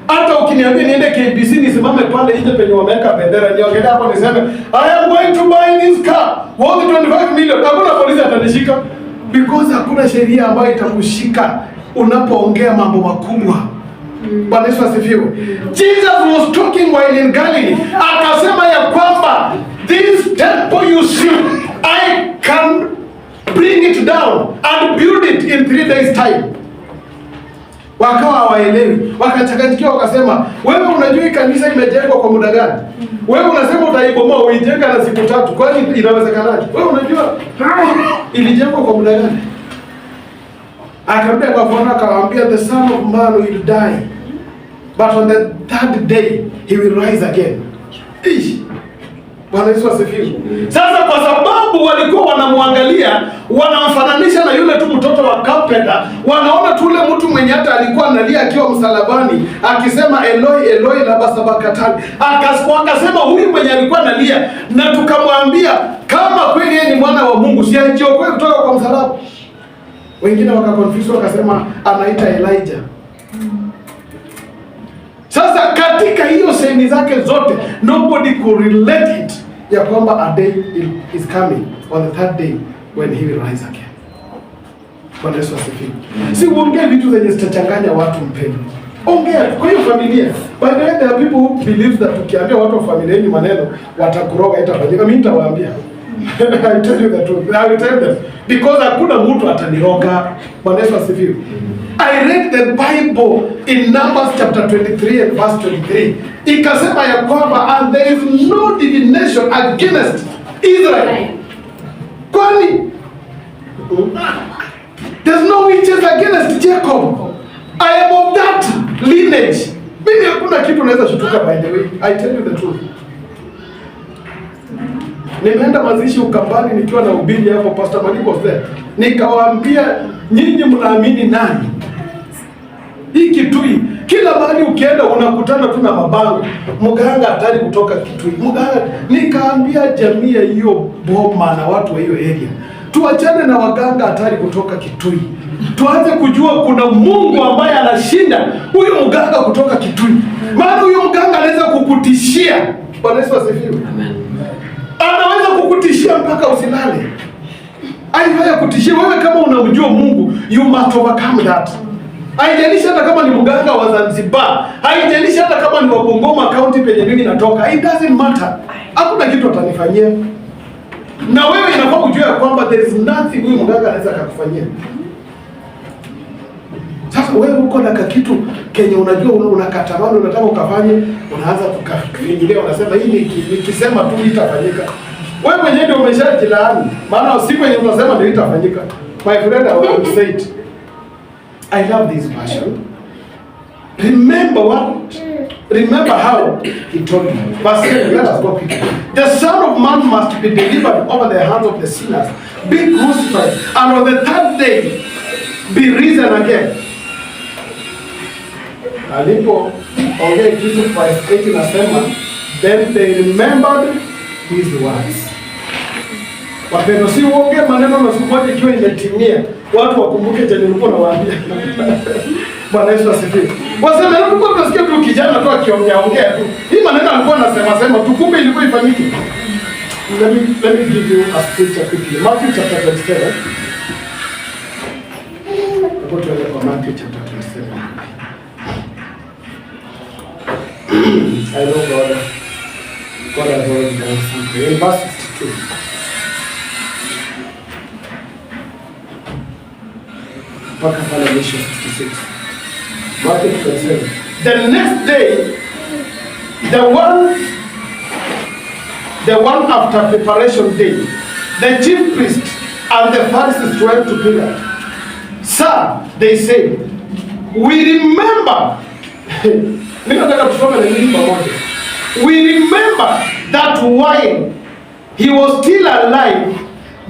Hata ukiniambia niende KBC nisimame pale nje penye wameweka bendera niongelea hapo niseme I am going to buy this car worth 25 million. Hakuna polisi atanishika because hakuna sheria ambayo itakushika unapoongea mambo makubwa. Bwana Yesu asifiwe. Jesus was talking while in Galilee. Akasema ya kwamba this temple you see I can bring it down and build it in 3 days time. Wakawa hawaelewi, wakachanganyikiwa, wakasema wewe unajua kanisa imejengwa kwa muda gani? Wewe unasema utaibomoa uijenga na siku 3. Kwani inawezekanaje? Wewe unajua ilijengwa kwa muda gani? Akaambia kwa Bwana, akawaambia the son of man will die but on the third day he will rise again. Bwana Yesu asifiwe. Sasa kwa sababu walikuwa wanamwangalia, wanamfananisha na yule tu mtoto wa carpenter, wanaona tu yule mtu mwenye hata alikuwa analia akiwa msalabani akisema Eloi Eloi lama sabakthani. Akasema huyu mwenye alikuwa analia, na tukamwambia kama kweli yeye ni mwana wa Mungu, si ajiokoe kutoka kwa msalaba. Wengine wakakonfuse wakasema anaita Elijah. Sasa katika hiyo sehemu zake zote, nobody could relate it ya kwamba a day is coming on the third day when he will rise again. Bwana Yesu asifiwe. Si uongee vitu zenye zitachanganya watu mpendwa. Ongea kwa hiyo familia. By the way, there are people who believe that ukiambia watu wa familia yenu maneno watakuroga itafanyika. Mimi nitawaambia. I tell you the truth. I will tell them because hakuna mtu ataniroga. Bwana Yesu asifiwe. I read the Bible in Numbers chapter 23 and verse 23. Ikasema ya kwamba and there is no divination against Israel. Kwani there's no witches against Jacob. I am of that lineage. Mimi hakuna kitu naweza shutuka, by the way. I tell you the truth. Nimeenda mazishi Ukambani nikiwa na ubiri hapo, Pastor Malik was there. Nikawaambia nyinyi mnaamini nani? Hii Kitui, kila mahali ukienda unakutana tu na mabango. Mganga hatari kutoka Kitui. Mganga, nikaambia jamii ya hiyo boma na watu wa hiyo area, tuachane na waganga hatari kutoka Kitui. Tuanze kujua kuna Mungu ambaye anashinda huyo mganga kutoka Kitui. Maana huyo mganga anaweza kukutishia. Bwana Yesu asifiwe. Amen. Anaweza kukutishia mpaka usilale. Haifai kutishia wewe kama unamjua Mungu, you must overcome that. Haijalishi hata kama ni mganga wa Zanzibar, haijalishi hata kama ni wa Bungoma County penye mimi natoka, it doesn't matter. Hakuna kitu atanifanyia. Na wewe inafaa kujua kwamba there is nothing huyu mganga anaweza kukufanyia. Sasa wewe uko na kitu kenye unajua unakatamani unataka ukafanye, unaanza kukafikiria unasema hii nikisema tu itafanyika. Wewe mwenyewe ndio umeshajilaani. Maana siku yenye unasema ndio itafanyika. My friend, I want to say it. I love this version. Remember how he told me. Verse 7, let us go quickly. The Son of Man must be delivered over the hands of the sinners, be crucified, and on the third day be risen again. Alipo ongea kitu verse 8 nasema, then they remembered his words. Wapendo, si uongee maneno na siku moja ikiwa imetimia, watu wakumbuke chenye ulikuwa unawaambia. Bwana Yesu asifiwe. Wasema tulikuwa tunasikia tu kijana tu akiongea tu. Hii maneno alikuwa anasema tukumbe ilikuwa ifanyike. Let me give you a scripture quickly. Matthew chapter 27. Go to Matthew chapter 27. I know God has already done something. In verse 62. Revelation 66. Matthew 27. The next day, the one after preparation day, the chief priest and the Pharisees went to Pilate. Sir, they said, we remember. We remember that while he was still alive,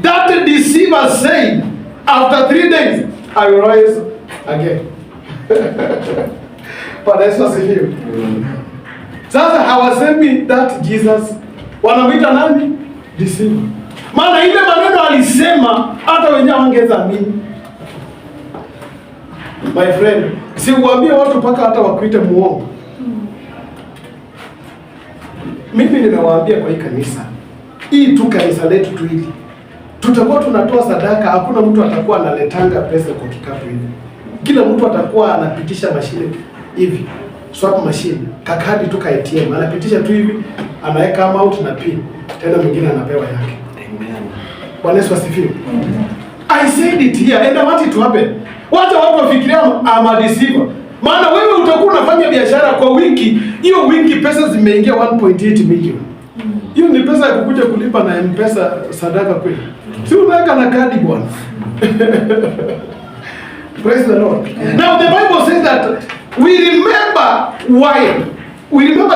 that the deceiver said, after 3 days, I will rise again. But that's what I hear. Sasa hawasemi that Jesus wanamwita nani? Deceiver. Maana ile maneno alisema hata wenyewe wangeza amini. My friend, si uambie watu mpaka hata wakuite muongo. Mimi nimewaambia kwa hii kanisa, hii tu kanisa letu tu hili, tutakuwa tunatoa sadaka, hakuna mtu atakuwa analetanga pesa kwa kikapu hivi. Kila mtu atakuwa anapitisha mashine hivi, swap machine, kakadi tu ka ATM, anapitisha tu hivi, anaweka amount na pin, tena mwingine anapewa yake. Amen. Bwana Yesu asifiwe. I said it here and I want it to happen. Wacha watu wafikiria I'm deceiver. Maana wewe utakuwa unafanya biashara kwa wiki, hiyo wiki pesa zimeingia 1.8 million. Hiyo ni pesa ya kukuja kulipa na M-Pesa sadaka kweli. Si unaweka na kadi bwana. Praise the Lord. Now the Bible says that We remember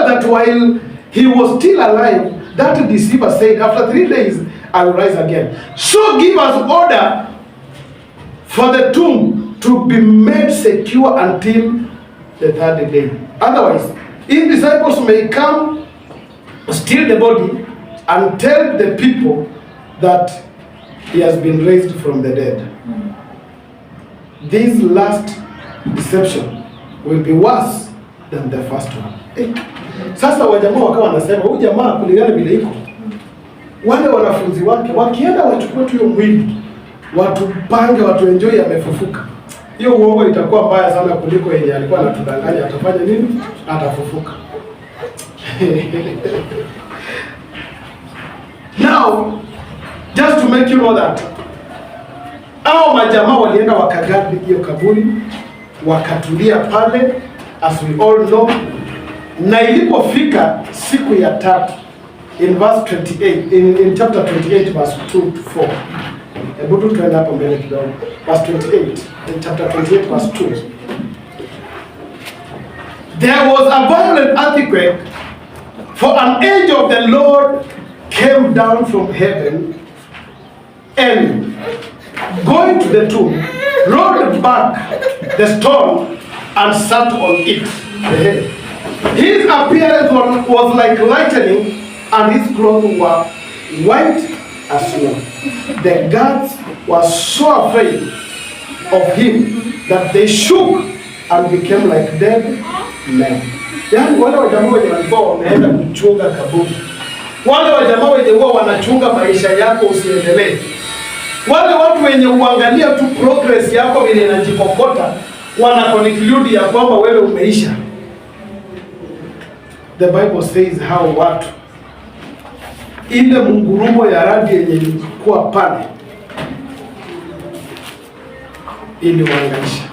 that while he was still alive, that deceiver said, after 3 days, I will rise again. So give us order for the tomb to be made secure until the 3rd day. Otherwise, his disciples may come, steal the body, and tell the people that he has been raised from the dead. This last deception will be worse than the first one. Sasa wajamaa wakawa wanasema huyu jamaa kulingana vile iko, wale wanafunzi wake wakienda wachukue tu hiyo mwili, watupange, watu enjoy amefufuka. Hiyo uongo itakuwa mbaya sana kuliko yenye alikuwa anatudanganya atafanya nini? Atafufuka. Now, just to make you know that, hao majamaa walienda wakagadi hiyo kaburi, wakatulia pale, as we all know, na ilipofika siku ya 3 in verse 28, in chapter 28 verse 2 to 4. Hebu tu tuende hapo mbele kidogo. Verse 28, in chapter 28 verse 2. There was a violent earthquake, for an angel of the Lord came down from heaven and, going to the tomb, rolled back the stone and sat on it. His appearance was like lightning, and his clothes were white as snow. The guards were so afraid of him that they shook and became like dead men. Yaani wale wajamaa wenye walikuwa wameenda kuchunga kaburi, wale wajamaa wenye huwa wanachunga maisha yako usiendelee, wale watu wenye uangalia tu progress yako vile inajikokota, wana conclude ya kwamba wewe umeisha. The Bible says how watu ile mungurumo ya radi yenye ilikuwa pale iliwaangaisha.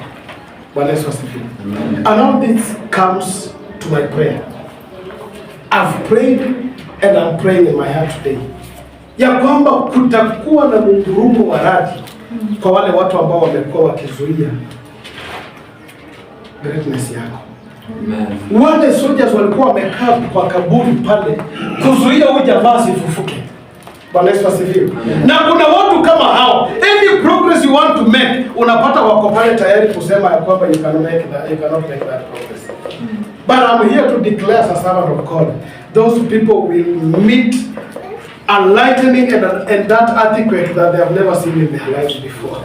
Bwana Yesu asifiwe. And all this comes to my prayer. I've prayed and I'm praying in my heart today, ya kwamba kutakuwa na mungurumo wa radi kwa wale watu ambao wamekuwa wakizuia greatness yako. Amen. Wale soldiers walikuwa wamekaa kwa kaburi pale kuzuia huyu jamaa asifufuke. Bwana Yesu asifiwe. Na kuna watu kama hao, any progress you want to make, unapata wako pale tayari kusema ya kwamba you cannot make that progress. But I'm here to declare as a servant of God, those people will meet a lightning and that earthquake that they have never seen in their lives before.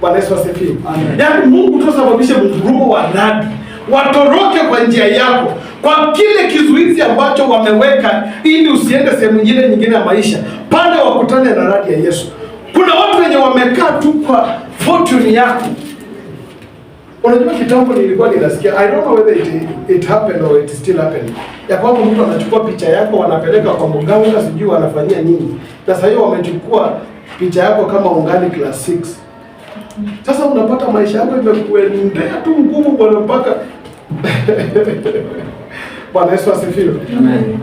Bwana Yesu asifiwe. Yaani Mungu tusababishe mvurumo wa radi, watoroke kwa njia yako, kwa kile kizuizi ambacho wameweka ili usiende sehemu nyingine ya maisha, pale wakutane na radi ya Yesu. Kuna watu wenye wamekaa tu kwa fortune yako. Unajua kitambo nilikuwa ninasikia, I don't know whether it happened or it still happening, ya kwamba mtu anachukua picha yako wanapeleka kwa mganga, sijui wanafanyia nini. Na sasa hiyo wamechukua picha yako kama ungali class 6. Sasa unapata maisha yako imekuendea tu ngumu bwana mpaka Bwana Yesu asifiwe. Amen.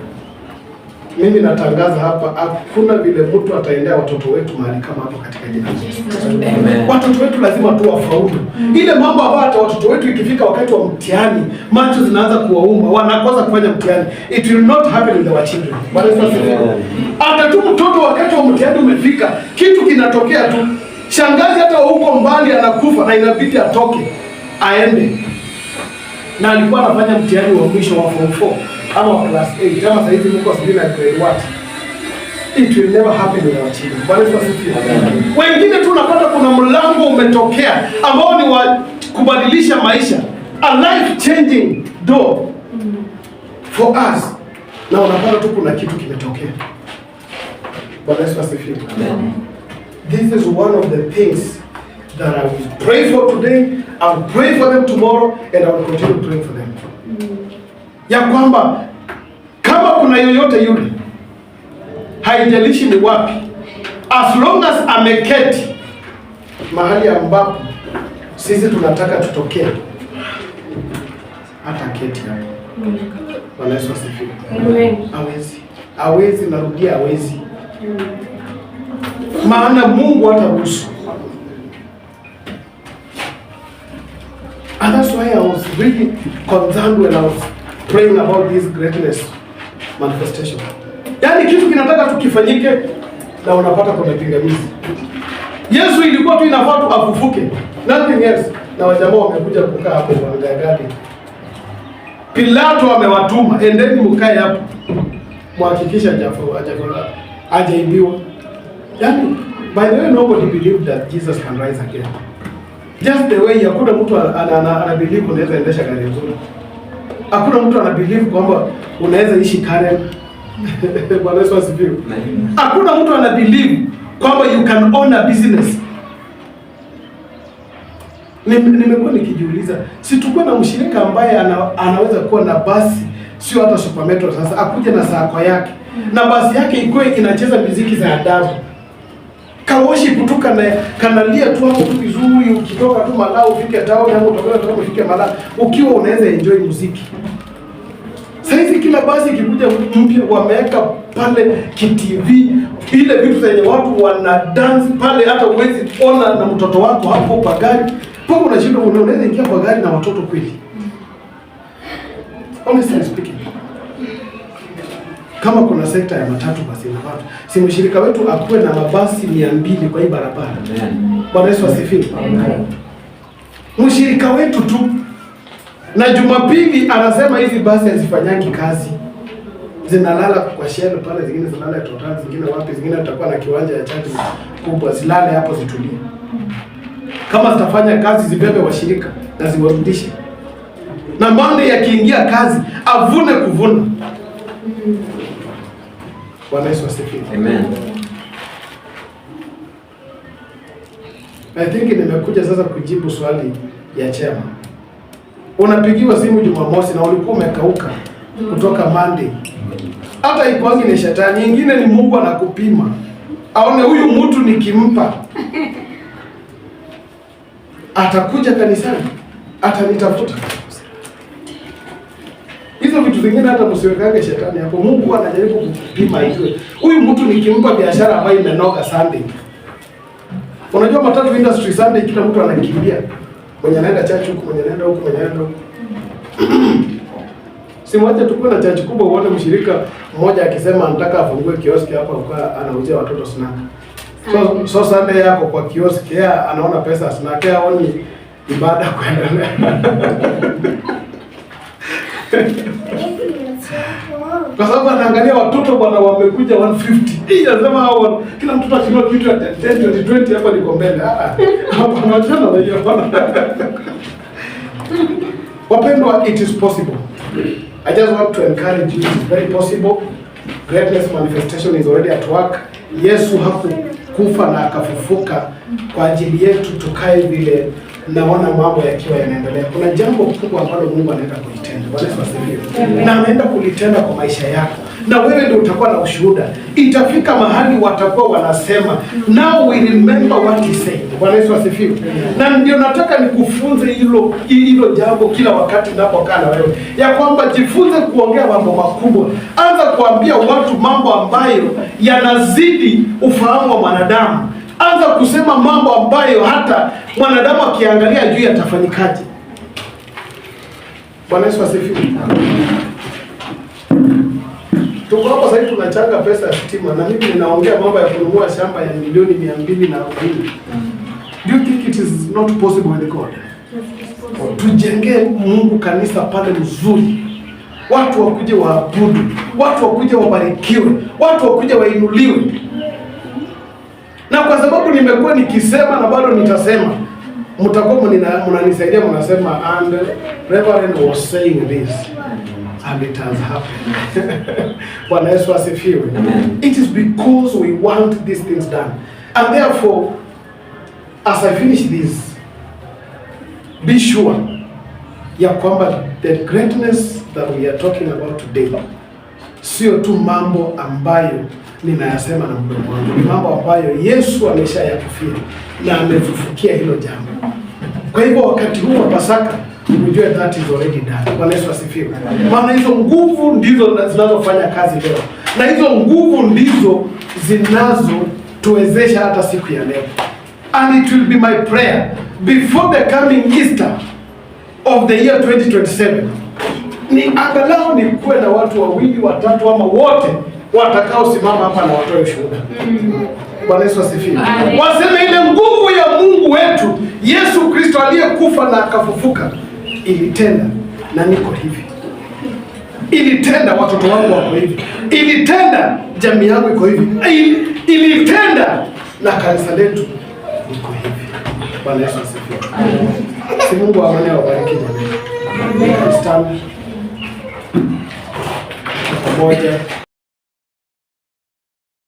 Mimi natangaza hapa, hakuna vile mtu ataendea watoto wetu mahali kama hapo katika jina la Yesu. Amen. Watoto wetu lazima tu wafaulu. Ile mambo ambayo hata watoto wetu ikifika wakati wa mtihani, macho zinaanza kuwauma, wanakosa kufanya mtihani. It will not happen with our children. Bwana Yesu asifiwe. Hata tu mtoto wakati wa mtihani umefika, kitu kinatokea tu. Shangazi hata huko mbali anakufa na inabidi atoke aende. Na alikuwa anafanya mtihani wa mwisho wa form 4 ama wa class 8 kama sasa hivi mko sijui na grade what. It will never happen in our children. Bwana Yesu asifiwe. Wengine tu unapata kuna mlango umetokea ambao ni wa kubadilisha maisha, a life changing door for us. Na unapata tu kuna kitu kimetokea. Bwana Yesu asifiwe. This is one of the things that I will pray for today, I will pray for them tomorrow, and I will continue praying for them. Ya kwamba kama kuna yoyote yule, haijalishi ni wapi, as long as ameketi mahali ambapo sisi tunataka tutokee, hata keti hapo. Bwana Yesu asifiwe. Hawezi, narudia hawezi. Maana Mungu hataruhusu. And that's why I was really concerned when I was praying about this greatness manifestation. Yaani kitu kinataka tu kifanyike na unapata kuna pingamizi. Yesu ilikuwa tu inafaa tu afufuke, nothing else. Na wajamaa wamekuja kukaa hapo kwa gari. Pilato amewatuma, endeni mkae hapo, muhakikisha hajaibiwa. Yaani, by the way, nobody believed that Jesus can rise again. Just the way hakuna mtu ana believe unaweza endesha gari nzuri. Hakuna mtu ana believe kwamba unaweza ishi Karen. Bwana Yesu asifiwe. Hakuna mtu ana believe kwamba you can own a business. Nimekuwa nikijiuliza, si tukue na mshirika ambaye anaweza kuwa na basi, sio hata supermetro sasa, akuje na sako yake. Na basi yake ikuwe inacheza muziki za adabu. Kawoshi kutoka na kanalia tu hapo tu vizuri, ukitoka tu Malao ufike town hapo, kutoka tu ufike Malao ukiwa unaweza enjoy muziki. Saizi kila basi ikikuja mpya wameweka pale KTV, ile vitu zenye watu wana dance pale, hata uwezi ona na mtoto wako hapo kwa gari. Poko unashinda unaweza ingia kwa gari na watoto kweli. Honestly speaking. Kama kuna sekta ya matatu basi na watu, si mshirika wetu akuwe na mabasi 200 kwa hii barabara. Bwana Yesu asifiwe. Mshirika wetu tu. Na Jumapili anasema hizi basi hazifanyaki kazi. Zinalala kwa shell pale, zingine zinalala Total, zingine wapi, zingine tutakuwa na kiwanja ya chaki kubwa, zilale hapo zitulie. Kama zitafanya kazi zibebe washirika na ziwarudishe. Na Monday yakiingia kazi avune kuvuna. Bwana Yesu asifiwe. Amen. I think nimekuja sasa kujibu swali ya chema. Unapigiwa simu Jumamosi na ulikuwa umekauka kutoka Monday. Hata ikwangi ni shetani, nyingine ni Mungu anakupima. Aone huyu mtu nikimpa atakuja kanisani, atanitafuta. Hizo vitu zingine hata msiwekange shetani hapo. Mungu anajaribu kupima hizo. Huyu mtu nikimpa biashara ambayo imenoka Sunday. Unajua matatu industry Sunday kila mtu anakimbia. Mwenye anaenda church huko, mwenye anaenda huko, mwenye anaenda huko. Si mmoja tukue na church kubwa uone mshirika mmoja akisema anataka afungue kioski hapa kwa anauzia watoto snack. So Sunday yako kwa kioski yeye anaona pesa snack yeye aoni ibada kuendelea. Kwa sababu anaangalia watoto bwana wamekuja 150. Hii anasema hao kila mtoto akinua kitu ya 10 hapa niko mbele. Hapa anachana na hiyo bwana. Wapendwa, it is possible. I just want to encourage you, it is very possible. Greatness manifestation is already at work. Yesu hakukufa na akafufuka kwa ajili yetu tukae vile naona mambo yakiwa yanaendelea. Kuna jambo kubwa ambalo Mungu anaenda kulitenda. Bwana Yesu asifiwe. Na anaenda kulitenda kwa maisha yako. Na wewe ndio utakuwa na ushuhuda. Itafika mahali watakuwa wanasema, now we remember what he said. Bwana Yesu asifiwe. Na ndio nataka nikufunze hilo jambo kila wakati ninapokaa na wewe. Ya kwamba jifunze kuongea mambo makubwa. Anza kuambia watu mambo ambayo yanazidi ufahamu wa mwanadamu. Anza kusema mambo ambayo hata mwanadamu akiangalia juu yatafanyikaje. Bwana Yesu asifiwe. Tuko hapa sasa tunachanga pesa ya stima na mimi ninaongea mambo ya kununua shamba ya milioni 240. Do you think it is not possible with God? Tujenge Mungu kanisa pale mzuri. Watu wakuje waabudu, watu wakuje wabarikiwe, watu wakuje wainuliwe. Na kwa sababu nimekuwa nikisema na bado nitasema, mtakuwa mnanisaidia mnasema and Reverend was saying this and it has happened. Bwana Yesu asifiwe. It is because we want these things done. And therefore, as I finish this, be sure ya kwamba the greatness that we are talking about today sio tu mambo ambayo ninayasema na mdomo wangu, ni mambo ambayo Yesu ameshayakufia na amefufukia hilo jambo. Kwa hivyo wakati huu wa Pasaka ujue that is already done. Bwana Yesu asifiwe. Maana hizo nguvu ndizo zinazofanya kazi leo, na hizo nguvu ndizo zinazotuwezesha hata siku ya leo. And it will be my prayer before the coming Easter, of the year 2027 ni angalau ni kuwe na watu 2, 3 ama wote watakao simama hapa na watoe shuhuda. Bwana Yesu asifiwe. Waseme ile nguvu ya Mungu wetu Yesu Kristo aliyekufa na akafufuka ilitenda, na niko hivi. Ilitenda, watoto wangu wako hivi. Ilitenda, jamii yangu iko hivi. Ilitenda, na kanisa letu liko hivi. Bwana Yesu asifiwe. Si Mungu wa amani awabariki jamii. Amen. Pamoja.